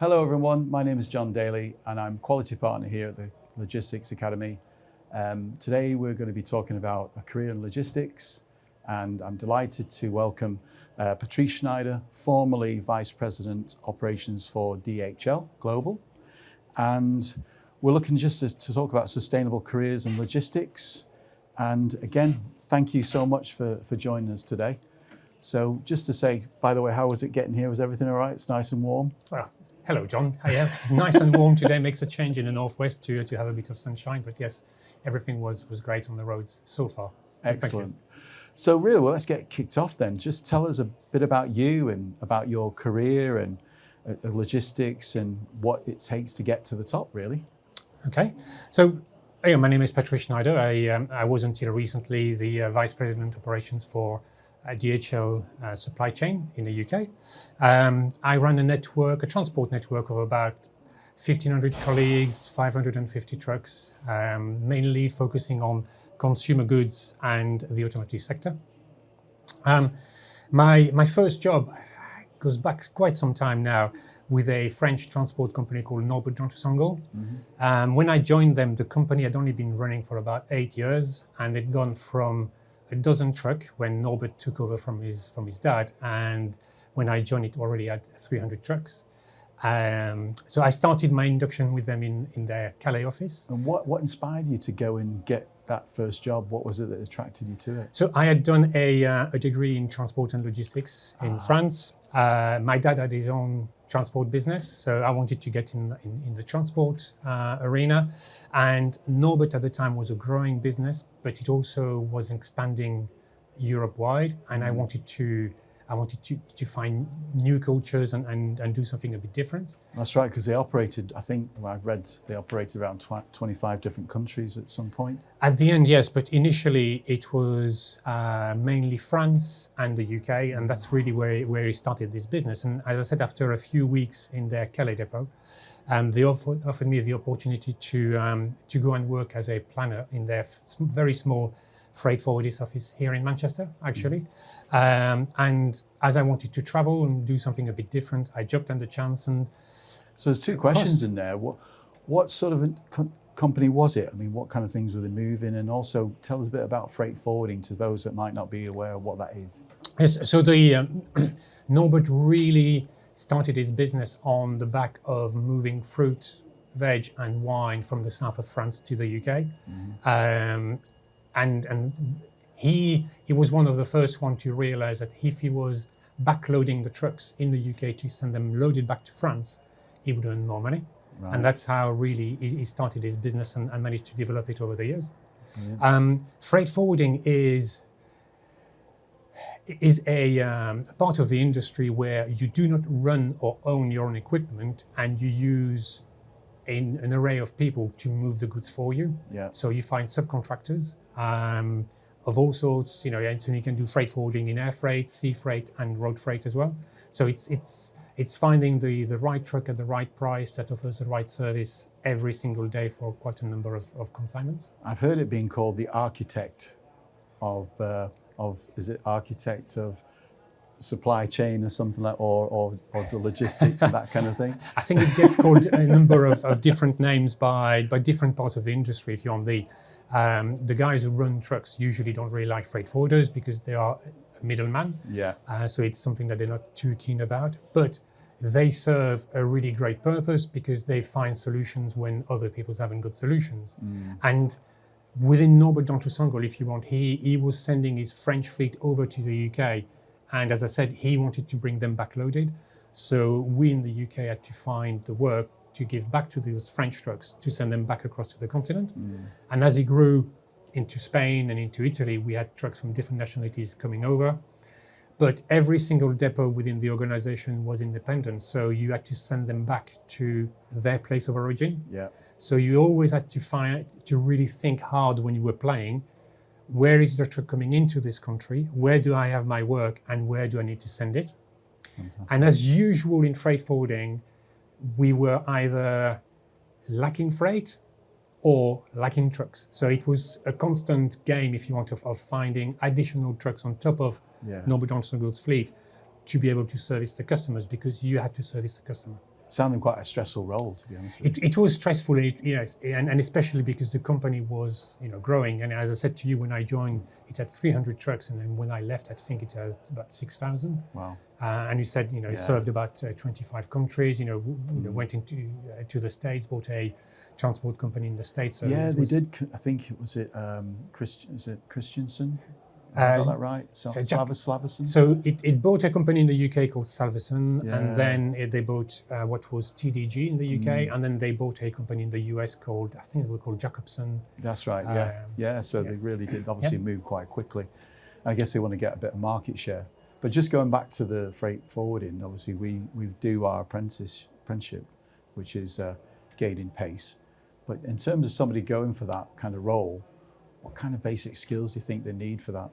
Hello everyone, my name is John Daly and I'm Quality Partner here at the Logistics Academy. Today we're going to be talking about a career in logistics, and I'm delighted to welcome Patrice Schneider, formerly Vice President Operations for DHL Global. And we're looking just to talk about sustainable careers in logistics. And again, thank you so much for joining us today. So just to say, by the way, how was it getting here? Was everything all right? It's nice and warm? Well, hello, John. Yeah, nice and warm today. Makes a change in the northwest to have a bit of sunshine. But yes, everything was great on the roads so far. Excellent. So really, well, let's get kicked off then. Just tell us a bit about you and about your career and logistics and what it takes to get to the top, really. Okay. So my name is Patrice Schneider. I was until recently the Vice President Operations for DHL supply chain in the UK. I run a transport network of about 1,500 colleagues, 550 trucks, mainly focusing on consumer goods and the automotive sector. My first job goes back quite some time now with a French transport company called Norbert Dentressangle. Mm-hmm. When I joined them, the company had only been running for about 8 years, and they'd gone from a dozen truck when Norbert took over from his dad, and when I joined it already had 300 trucks. So I started my induction with them in their Calais office. And what inspired you to go and get that first job? What was it that attracted you to it? So I had done a degree in transport and logistics in France. My dad had his own transport business, so I wanted to get in the transport arena. And Norbert at the time was a growing business, but it also was expanding Europe-wide, and I wanted to find new cultures and do something a bit different. That's right, because they operated, I think, I've read they operated around 25 different countries at some point. At the end, yes, but initially it was mainly France and the UK, and that's really where he started this business. And as I said, after a few weeks in their Calais depot, they offered me the opportunity to go and work as a planner in their very small freight forwarders office here in Manchester, actually. And as I wanted to travel and do something a bit different, I jumped on the chance. And so there's two questions in there. What sort of a company was it? I mean, what kind of things were they moving? And also tell us a bit about freight forwarding to those that might not be aware of what that is. Yes, so the Norbert really started his business on the back of moving fruit, veg and wine from the south of France to the UK. Mm-hmm. And he was one of the first ones to realize that if he was backloading the trucks in the UK to send them loaded back to France, he would earn more money. Right. And that's how really he started his business and managed to develop it over the years. Yeah. Freight forwarding is a part of the industry where you do not run or own your own equipment, and you use an array of people to move the goods for you. Yeah. So you find subcontractors of all sorts, and so you can do freight forwarding in air freight, sea freight, and road freight as well. So it's finding the right truck at the right price that offers the right service every single day for quite a number of consignments. I've heard it being called the architect of is it architect of supply chain or something like, or the logistics and that kind of thing? I think it gets called a number of different names by different parts of the industry. If you're on the guys who run trucks usually don't really like freight forwarders because they are a middleman. Yeah. So it's something that they're not too keen about. But they serve a really great purpose because they find solutions when other people haven't got solutions. Mm. And within Norbert Dentressangle, if you want, he was sending his French fleet over to the UK. And as I said, he wanted to bring them back loaded. So we in the UK had to find the work to give back to those French trucks to send them back across to the continent. Mm. And as he grew into Spain and into Italy, we had trucks from different nationalities coming over. But every single depot within the organization was independent. So you had to send them back to their place of origin. Yeah. So you always had to really think hard when you were playing. Where is the truck coming into this country? Where do I have my work and where do I need to send it? Fantastic. And as usual in freight forwarding, we were either lacking freight or lacking trucks. So it was a constant game, if you want, of finding additional trucks on top of Norbert Dentresangle's fleet to be able to service the customers, because you had to service the customer. Sounded quite a stressful role, to be honest with you. It was stressful, and especially because the company was growing. And as I said to you, when I joined, it had 300 trucks, and then when I left, I think it had about 6,000. Wow! And you said it served about 25 countries. Went into to the States, bought a transport company in the States. So they did. I think is it Christensen? Got that right? Slavison? So it bought a company in the UK called Salvesen, and then they bought what was TDG in the UK, and then they bought a company in the US called, I think they were called Jacobson. That's right, So they really did obviously move quite quickly. I guess they want to get a bit of market share. But just going back to the freight forwarding, obviously we do our apprenticeship, which is gaining pace. But in terms of somebody going for that kind of role, what kind of basic skills do you think they need for that?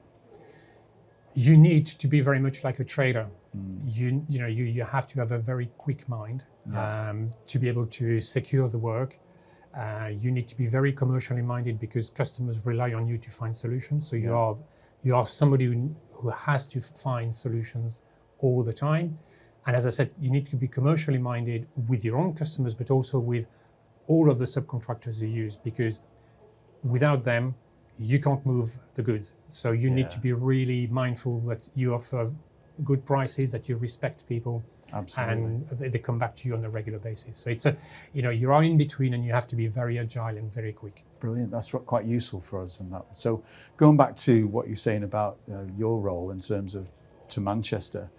You need to be very much like a trader. You have to have a very quick mind to be able to secure the work. You need to be very commercially minded because customers rely on you to find solutions. So you are somebody who has to find solutions all the time. And as I said, you need to be commercially minded with your own customers, but also with all of the subcontractors you use, because without them, you can't move the goods. So you need to be really mindful that you offer good prices, that you respect people. Absolutely. And they come back to you on a regular basis. So it's you are in between, and you have to be very agile and very quick. Brilliant. That's quite useful for us in that. So going back to what you're saying about your role in terms of to Manchester,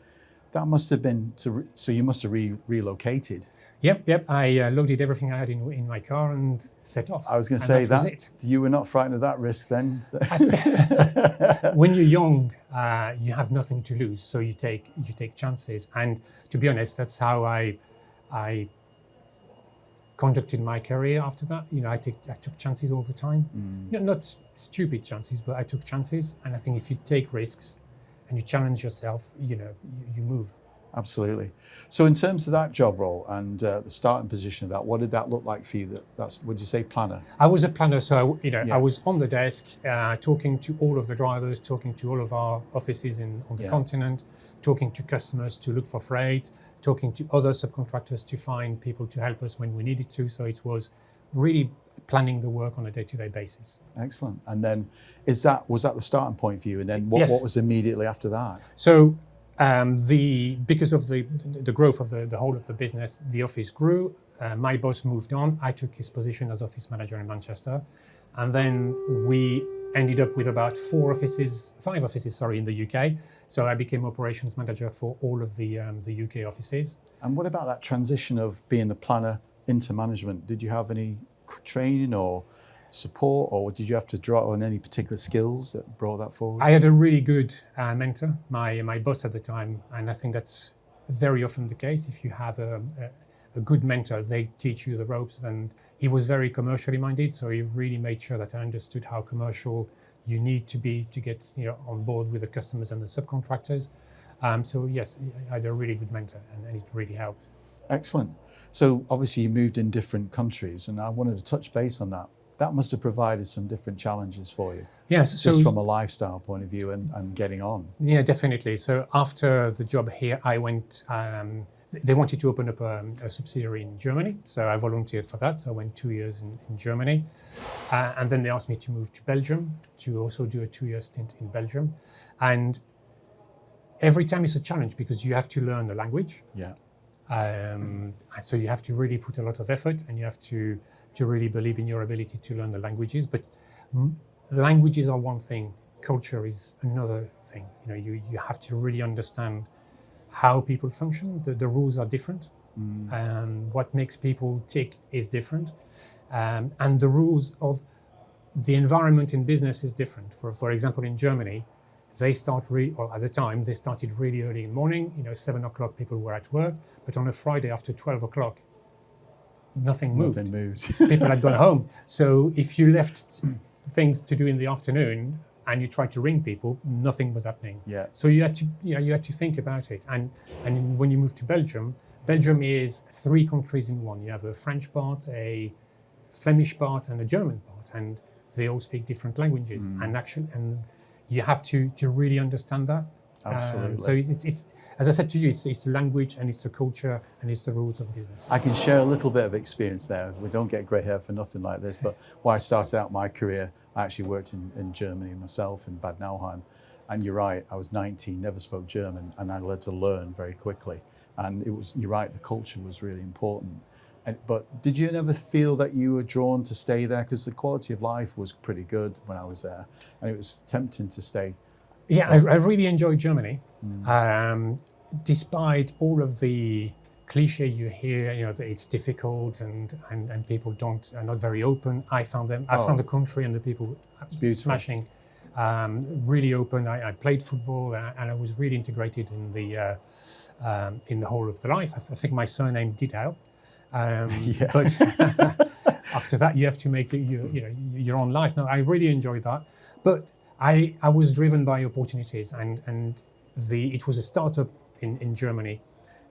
that must have been so you must have relocated. Yep. I loaded everything I had in my car and set off. I was going to say that. You were not frightened of that risk then? When you're young, you have nothing to lose, so you take chances. And to be honest, that's how I conducted my career after that. I took chances all the time. Not stupid chances, but I took chances. And I think if you take risks and you challenge yourself, you move. Absolutely. So in terms of that job role and the starting position of that, what did that look like for you? Would you say planner? I was a planner, so I was on the desk, talking to all of the drivers, talking to all of our offices on the continent, talking to customers to look for freight, talking to other subcontractors to find people to help us when we needed to. So it was really planning the work on a day-to-day basis. Excellent. And then was that the starting point for you? And then what was immediately after that? So because of the growth of the whole of the business, the office grew. My boss moved on. I took his position as office manager in Manchester, and then we ended up with about 5 offices, in the UK. So I became operations manager for all of the UK offices. And what about that transition of being a planner into management? Did you have any training or support, or did you have to draw on any particular skills that brought that forward? I had a really good mentor, my boss at the time, and I think that's very often the case. If you have a good mentor, they teach you the ropes, and he was very commercially minded, so he really made sure that I understood how commercial you need to be to get on board with the customers and the subcontractors. So yes, I had a really good mentor, and it really helped. Excellent. So obviously you moved in different countries, and I wanted to touch base on that. That must have provided some different challenges for you. Yes, just from a lifestyle point of view and getting on. Yeah, definitely. So after the job here, I went. They wanted to open up a subsidiary in Germany, so I volunteered for that. So I went 2 years in Germany, and then they asked me to move to Belgium to also do a 2-year stint in Belgium. And every time it's a challenge because you have to learn the language. Yeah. So you have to really put a lot of effort, and you have to really believe in your ability to learn the languages. But languages are one thing, culture is another thing. You have to really understand how people function. The rules are different. What makes people tick is different. And the rules of the environment in business is different. For example, in Germany, at the time, they started really early in the morning. 7 o'clock, people were at work. But on a Friday after 12 o'clock, nothing moved. Nothing moves. People had gone home. So if you left things to do in the afternoon and you tried to ring people, nothing was happening. Yeah. So you had to think about it. And when you move to Belgium is 3 countries in one. You have a French part, a Flemish part, and a German part, and they all speak different languages. And you have to really understand that. Absolutely. So it's as I said to you, it's the language and it's the culture and it's the rules of business. I can share a little bit of experience there. We don't get grey hair for nothing like this, but when I started out my career, I actually worked in Germany myself, in Bad Nauheim. And you're right, I was 19, never spoke German, and I had to learn very quickly. And you're right, the culture was really important. But did you ever feel that you were drawn to stay there? Because the quality of life was pretty good when I was there, and it was tempting to stay. Yeah, I really enjoyed Germany. Despite all of the cliche you hear, that it's difficult and people are not very open. I found the country and the people smashing, really open. I played football and I was really integrated in the whole of the life. I think my surname did help. But after that, you have to make your own life. No, I really enjoyed that. But I was driven by opportunities, and it was a startup in Germany,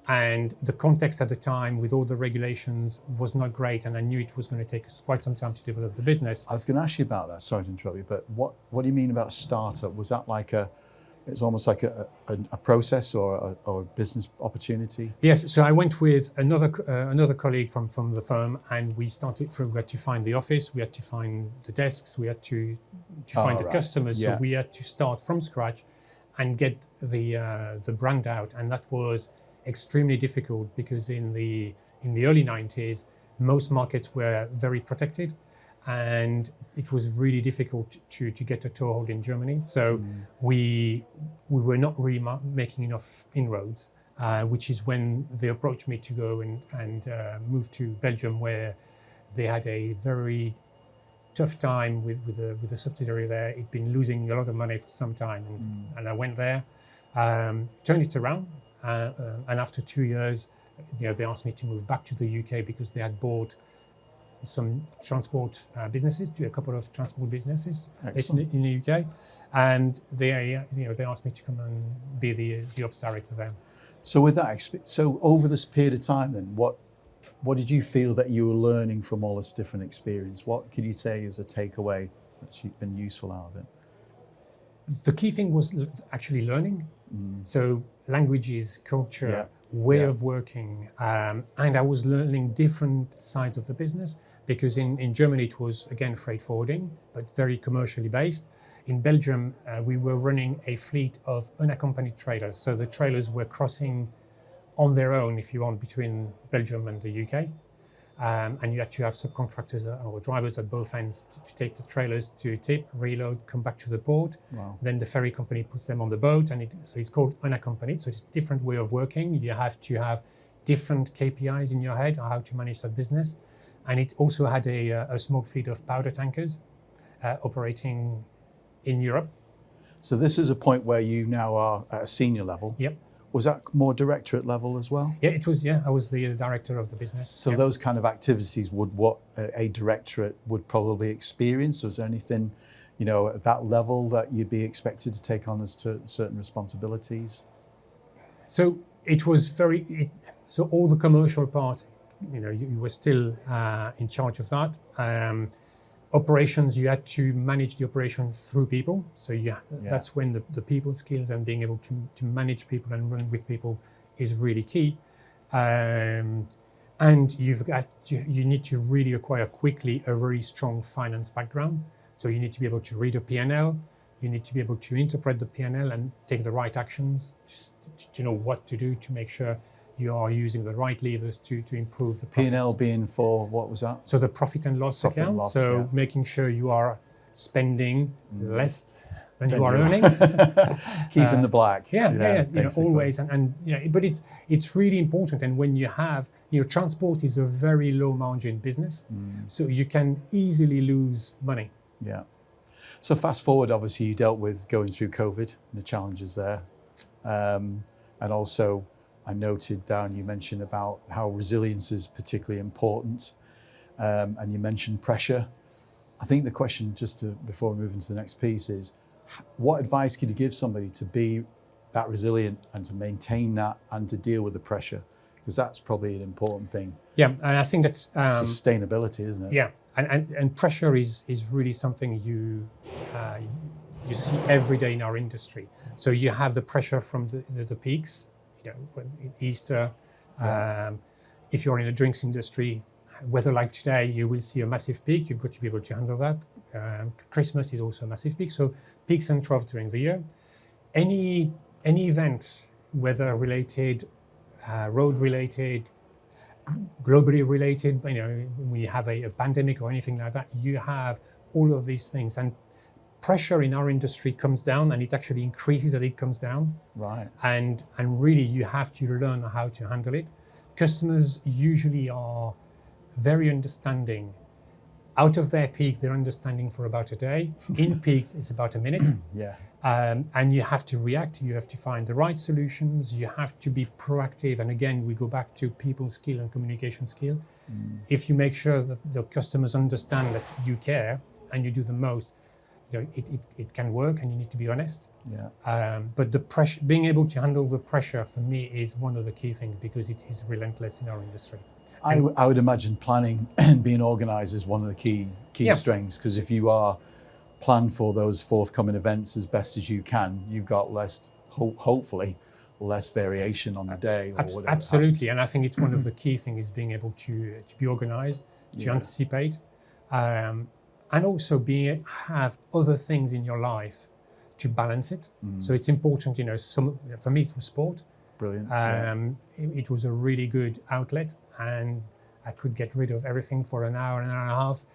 and the context at the time with all the regulations was not great, and I knew it was going to take quite some time to develop the business. I was going to ask you about that. Sorry to interrupt you, but what do you mean about startup? Was that like it's almost like a process or a business opportunity? Yes, so I went with another colleague from the firm, and we had to find the office, we had to find the desks, we had to find the customers. So we had to start from scratch and get the brand out, and that was extremely difficult because in the early 90s, most markets were very protected, and it was really difficult to get a toehold in Germany. So we were not really making enough inroads, which is when they approached me to go and move to Belgium, where they had a very tough time with a subsidiary there. It'd been losing a lot of money for some time, and I went there, turned it around, and after 2 years, they asked me to move back to the UK because they had bought some transport businesses, a couple of transport businesses based in the UK, and they asked me to come and be the ops director there. So with that, so over this period of time, then what did you feel that you were learning from all this different experience? What could you say is a takeaway that's been useful out of it? The key thing was actually learning. So languages, culture, way of working, and I was learning different sides of the business, because in Germany it was, again, freight forwarding, but very commercially based. In Belgium, we were running a fleet of unaccompanied trailers. So the trailers were crossing on their own, if you want, between Belgium and the UK. And you had to have subcontractors or drivers at both ends to take the trailers to tip, reload, come back to the port. Wow. Then the ferry company puts them on the boat, and so it's called unaccompanied. So it's a different way of working. You have to have different KPIs in your head on how to manage that business. And it also had a small fleet of powder tankers operating in Europe. So this is a point where you now are at a senior level. Yep. Was that more directorate level as well? Yeah, it was. Yeah, I was the director of the business. So those kind of activities would what a directorate would probably experience. Was there anything, at that level that you'd be expected to take on as to certain responsibilities? So it was so all the commercial part, you were still in charge of that. Operations, you had to manage the operation through people. So that's when the people skills and being able to manage people and run with people is really key. And you need to really acquire quickly a very strong finance background. So you need to be able to read a P&L. You need to be able to interpret the P&L and take the right actions, just to know what to do to make sure you are using the right levers to improve the profits. P&L being for, what was that? So the profit and loss account. Making sure you are spending less than you are earning. Keeping the black. Always. But it's really important. And when you have, transport is a very low margin business. So you can easily lose money. Yeah. So fast forward, obviously you dealt with going through COVID, the challenges there. And also, I noted down you mentioned about how resilience is particularly important, and you mentioned pressure. I think the question, before we move into the next piece, is what advice could you give somebody to be that resilient and to maintain that and to deal with the pressure? Because that's probably an important thing. Yeah, and I think that's sustainability, isn't it? Yeah, and pressure is really something you see every day in our industry. So you have the pressure from the peaks Easter. If you're in the drinks industry, weather like today, you will see a massive peak. You've got to be able to handle that. Christmas is also a massive peak. So peaks and troughs during the year. Any event, weather related, road related, globally related, when you have a pandemic or anything like that, you have all of these things. And pressure in our industry comes down, and it actually increases as it comes down. Right. And really you have to learn how to handle it. Customers usually are very understanding. Out of their peak, they're understanding for about a day. In peaks, it's about a minute. Yeah. And you have to react. You have to find the right solutions. You have to be proactive. And again, we go back to people skill and communication skill. If you make sure that the customers understand that you care and you do the most, it can work, and you need to be honest. Yeah. But the pressure, being able to handle the pressure, for me, is one of the key things, because it is relentless in our industry. I would imagine planning and being organised is one of the key strengths, because if you are planned for those forthcoming events as best as you can, you've got less, hopefully, less variation on the day. Or whatever absolutely, and I think it's one of the key things is being able to be organised, to anticipate, and also have other things in your life to balance it. So it's important, for me it was sport. Brilliant. It was a really good outlet, and I could get rid of everything for an hour and a half.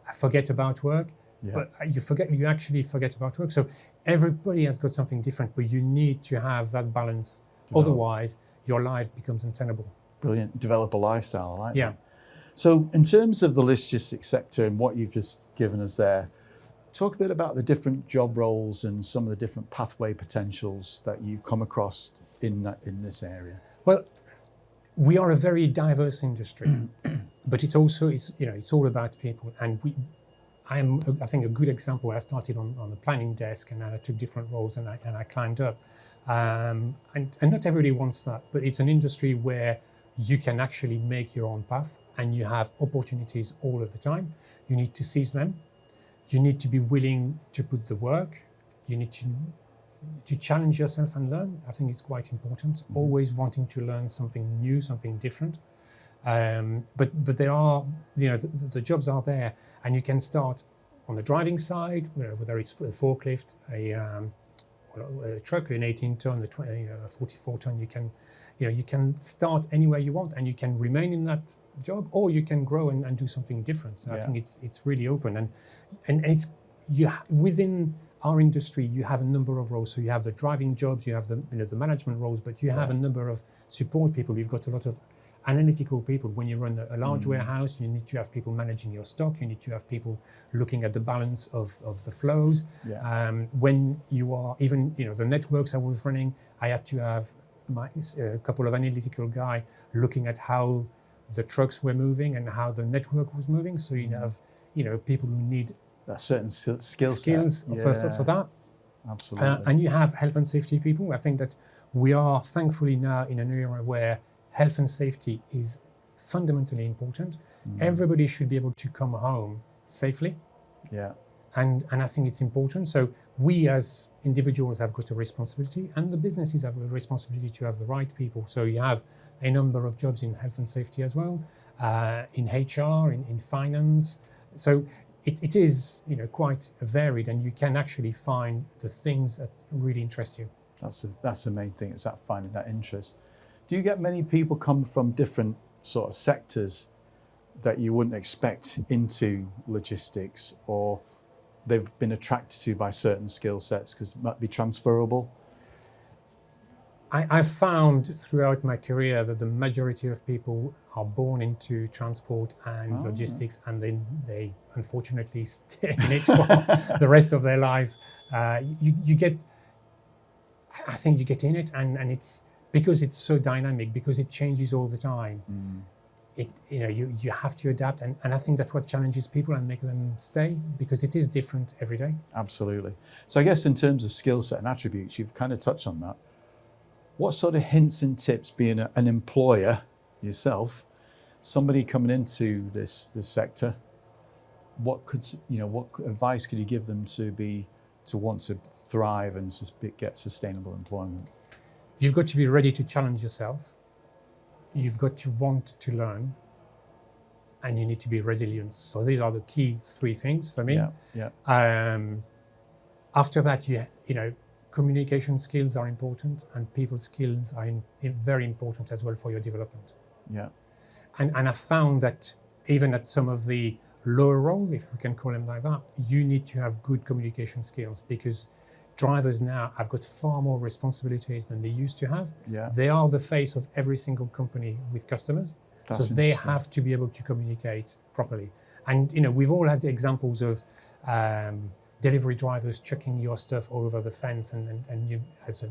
I forget about work, but you actually forget about work. So everybody has got something different, but you need to have that balance. Otherwise, your life becomes untenable. Brilliant. Develop a lifestyle, I like Yeah. that. So in terms of the logistics sector and what you've just given us there, talk a bit about the different job roles and some of the different pathway potentials that you've come across in this area. Well, we are a very diverse industry, but it's all about people. And I think a good example. I started on the planning desk, and I took different roles, and I climbed up. And not everybody wants that, but it's an industry where you can actually make your own path, and you have opportunities all of the time. You need to seize them. You need to be willing to put the work. You need to challenge yourself and learn. I think it's quite important. Always wanting to learn something new, something different. But there are, the jobs are there, and you can start on the driving side, whether it's a forklift, a truck, an 18-ton, a 44-ton. You can start anywhere you want, and you can remain in that job, or you can grow and do something different. So I think it's really open, and it's within our industry, you have a number of roles. So you have the driving jobs, you have the management roles, but you have a number of support people. You've got a lot of analytical people. When you run a large warehouse, you need to have people managing your stock. You need to have people looking at the balance of the flows. When you are even, the networks I was running, I had to have a couple of analytical guys looking at how the trucks were moving and how the network was moving. So you have, people who need that certain skills for that. Absolutely. And you have health and safety people. I think that we are thankfully now in an era where health and safety is fundamentally important. Everybody should be able to come home safely. Yeah. And I think it's important. So we as individuals have got a responsibility, and the businesses have a responsibility to have the right people. So you have a number of jobs in health and safety as well, in HR, in finance. So it is, quite varied, and you can actually find the things that really interest you. That's the main thing, is that finding that interest. Do you get many people come from different sort of sectors that you wouldn't expect into logistics, or they've been attracted to by certain skill sets because it might be transferable? I've found throughout my career that the majority of people are born into transport and logistics, and then they unfortunately stay in it for the rest of their lives. I think you get in it, and it's because it's so dynamic, because it changes all the time. You have to adapt, and I think that's what challenges people and make them stay, because it is different every day. Absolutely. So I guess in terms of skill set and attributes, you've kind of touched on that. What sort of hints and tips, being an employer yourself, somebody coming into this sector, what advice could you give them to want to thrive and get sustainable employment? you've got to be ready to challenge yourself. You've got to want to learn, and you need to be resilient. So these are the key three things for me. After that, communication skills are important, and people skills are very important as well for your development. Yeah. And I found that even at some of the lower role, if we can call them like that, you need to have good communication skills, because drivers now have got far more responsibilities than they used to have. Yeah. They are the face of every single company with customers. That's so they have to be able to communicate properly. And we've all had examples of delivery drivers chucking your stuff all over the fence, and you as a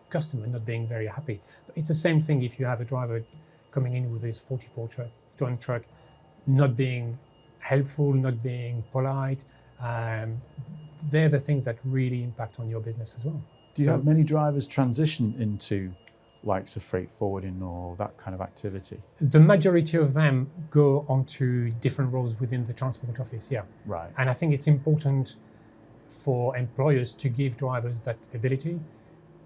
customer not being very happy. But it's the same thing if you have a driver coming in with his 44-ton truck, not being helpful, not being polite. They're the things that really impact on your business as well. Do you have many drivers transition into likes of freight forwarding or that kind of activity? The majority of them go onto different roles within the transport office, yeah. Right. And I think it's important for employers to give drivers that ability,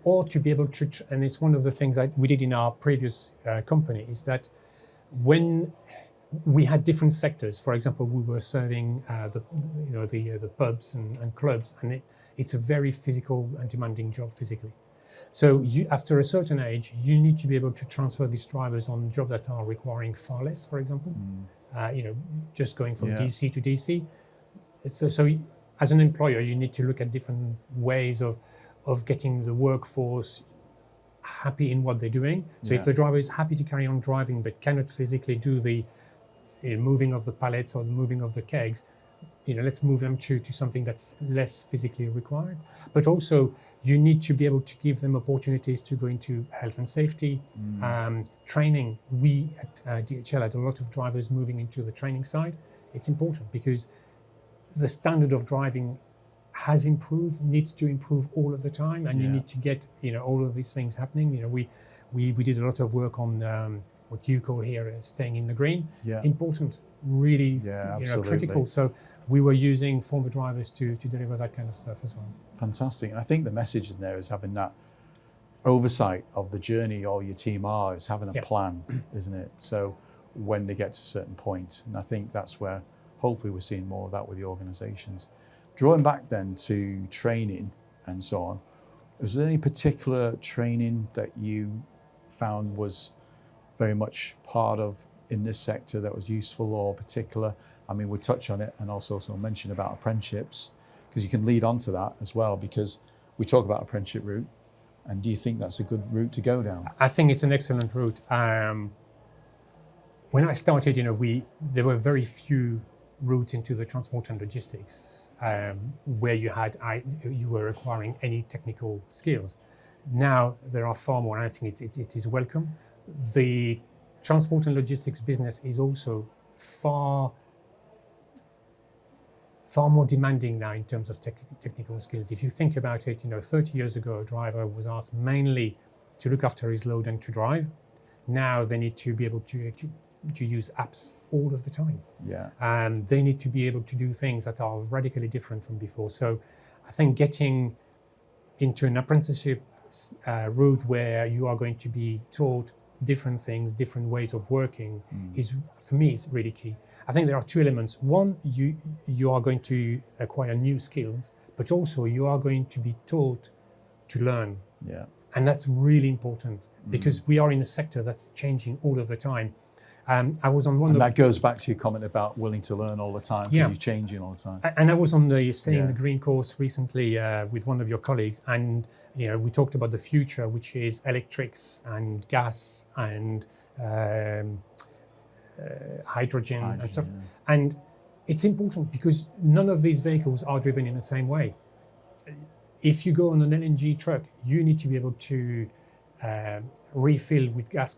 or to be able to, and it's one of the things that we did in our previous company, is that when we had different sectors, for example, we were serving the pubs and clubs, and it's a very physical and demanding job physically. So after a certain age, you need to be able to transfer these drivers on jobs that are requiring far less, for example, just going from DC to DC. So as an employer, you need to look at different ways of getting the workforce happy in what they're doing. So if the driver is happy to carry on driving but cannot physically do the moving of the pallets or the moving of the kegs, let's move them to something that's less physically required. But also, you need to be able to give them opportunities to go into health and safety, training. We at DHL had a lot of drivers moving into the training side. It's important because the standard of driving has improved, needs to improve all of the time, and you need to get all of these things happening. We did a lot of work on what you call here staying in the green. Important, really critical. So we were using former drivers to deliver that kind of stuff as well. Fantastic. And I think the message in there is having that oversight of the journey. All your team is having a plan, isn't it? So when they get to a certain point, and I think that's where hopefully we're seeing more of that with the organizations. Drawing back then to training and so on, is there any particular training that you found was very much part of in this sector that was useful or particular? I mean, we'll touch on it and also mention about apprenticeships, because you can lead on to that as well, because we talk about apprenticeship route. And do you think that's a good route to go down? I think it's an excellent route. When I started, there were very few routes into the transport and logistics where you were acquiring any technical skills. Now there are far more, and I think it is welcome. The transport and logistics business is also far more demanding now in terms of technical skills. If you think about it, 30 years ago, a driver was asked mainly to look after his load and to drive. Now they need to be able to use apps all of the time. They need to be able to do things that are radically different from before. So I think getting into an apprenticeship route where you are going to be taught different things, different ways of working is, for me, is really key. I think there are two elements. One, you are going to acquire new skills, but also you are going to be taught to learn. And that's really important because we are in a sector that's changing all of the time. I was on one that goes back to your comment about willing to learn all the time, because you're changing all the time. And I was on the Stay in the Green course recently with one of your colleagues, and we talked about the future, which is electrics and gas and hydrogen and stuff. And it's important because none of these vehicles are driven in the same way. If you go on an LNG truck, you need to be able to refill with gas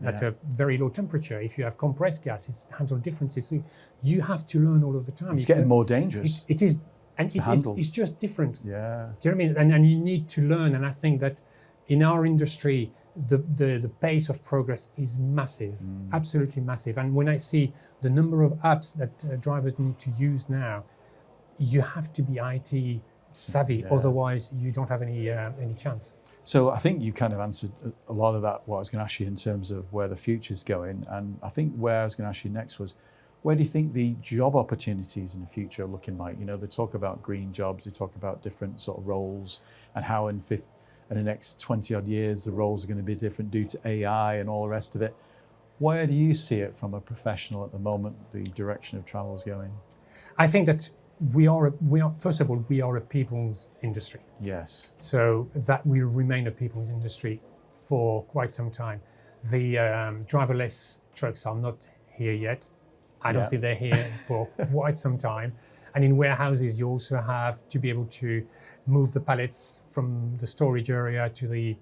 at a very low temperature. If you have compressed gas, it's handled differently. So you have to learn all of the time. It's getting more dangerous. It is, and it's just different. Do you know what I mean? And you need to learn. And I think that in our industry, the pace of progress is massive, absolutely massive. And when I see the number of apps that drivers need to use now, you have to be IT savvy, otherwise you don't have any chance. So I think you kind of answered a lot of that, what I was going to ask you in terms of where the future's going. And I think where I was going to ask you next was, where do you think the job opportunities in the future are looking like? You know, they talk about green jobs, they talk about different sort of roles, and how in the next 20 odd years, the roles are going to be different due to AI and all the rest of it. Where do you see it from a professional at the moment, the direction of travel is going? I think that we are first of all, we are a people's industry. Yes. So that will remain a people's industry for quite some time. The driverless trucks are not here yet. I don't think they're here for quite some time. And in warehouses, you also have to be able to move the pallets from the storage area to the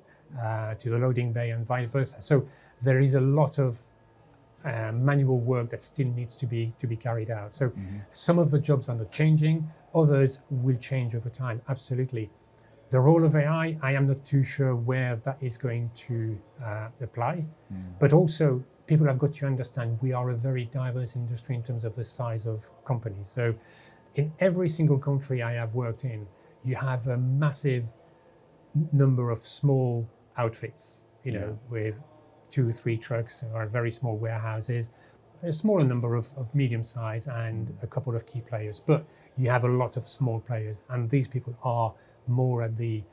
loading bay and vice versa. So there is a lot of manual work that still needs to be carried out. So some of the jobs are not changing, others will change over time, absolutely. The role of AI, I am not too sure where that is going to apply, but also people have got to understand we are a very diverse industry in terms of the size of companies. So in every single country I have worked in, you have a massive number of small outfits, you know, with 2 or 3 trucks or very small warehouses, a smaller number of medium size and a couple of key players. But you have a lot of small players, and these people are more at the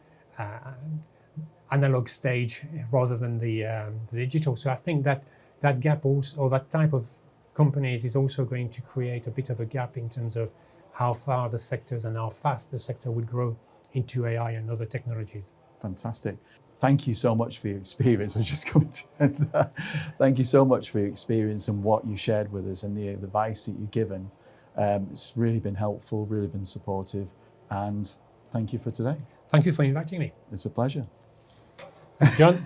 analog stage rather than the digital. So I think that gap also, or that type of companies, is also going to create a bit of a gap in terms of how far the sectors and how fast the sector would grow into AI and other technologies. Fantastic. Thank you so much for your experience. I was just coming to the end of that. Thank you so much for your experience and what you shared with us and the advice that you've given. It's really been helpful, really been supportive, and thank you for today. Thank you for inviting me. It's a pleasure. John.